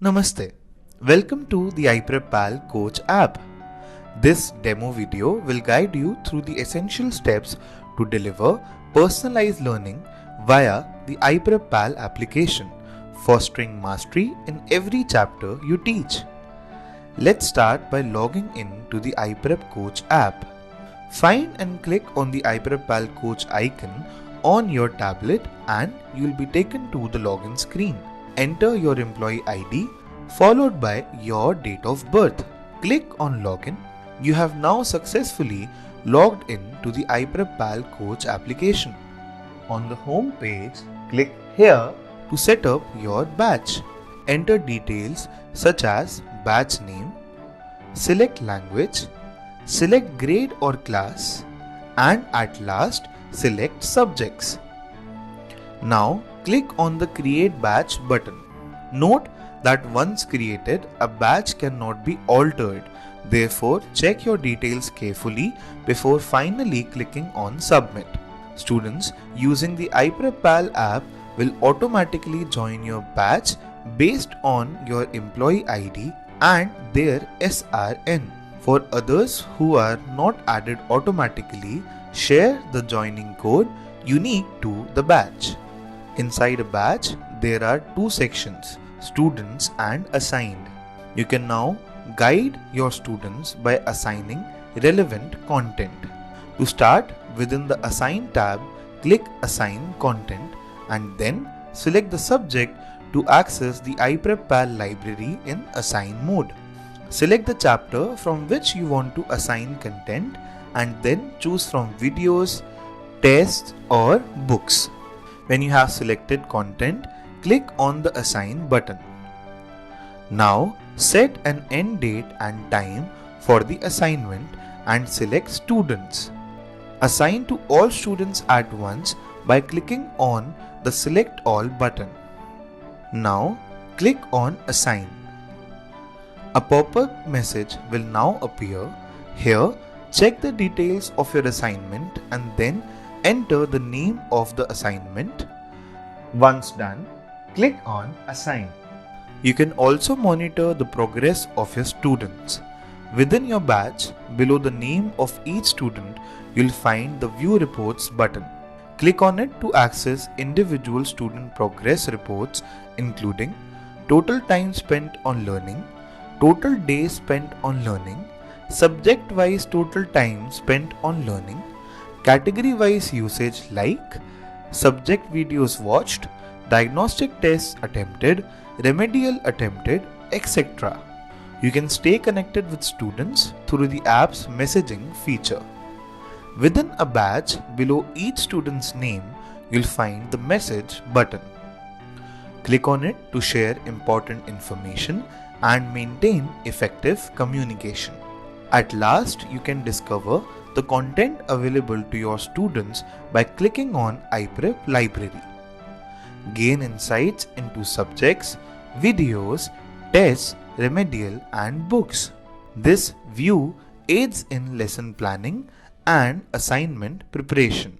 Namaste. Welcome to the iPrep Pal Coach app. This demo video will guide you through the essential steps to deliver personalized learning via the iPrep Pal application, fostering mastery in every chapter you teach. Let's start by logging in to the iPrep Coach app. Find and click on the iPrep Pal Coach icon on your tablet and you will be taken to the login screen. Enter your employee ID followed by your date of birth. Click on Login. You have now successfully logged in to the iPrep Pal Coach application. On the home page, click here to set up your batch. Enter details such as batch name, select language, select grade or class, and at last select subjects. Now click on the Create Batch button. Note that once created, a batch cannot be altered. Therefore, check your details carefully before finally clicking on Submit. Students using the iPrep Pal app will automatically join your batch based on your employee ID and their SRN. For others who are not added automatically, share the joining code unique to the batch. Inside a batch, there are two sections, students and assigned. You can now guide your students by assigning relevant content. To start, within the Assign tab, click Assign Content and then select the subject to access the iPrep Pal library in Assign mode. Select the chapter from which you want to assign content and then choose from videos, tests or books. When you have selected content, click on the Assign button. Now set an end date and time for the assignment and select Students. Assign to all students at once by clicking on the Select All button. Now click on Assign. A pop-up message will now appear. Here, check the details of your assignment and then enter the name of the assignment. Once done, click on Assign. You can also monitor the progress of your students. Within your batch, below the name of each student, you'll find the View Reports button. Click on it to access individual student progress reports including total time spent on learning, total days spent on learning, subject-wise total time spent on learning, category-wise usage like subject videos watched, diagnostic tests attempted, remedial attempted, etc. You can stay connected with students through the app's messaging feature. Within a batch, below each student's name, you'll find the Message button. Click on it to share important information and maintain effective communication. At last, you can discover the content available to your students by clicking on iPrep Library. Gain insights into subjects, videos, tests, remedial and books. This view aids in lesson planning and assignment preparation.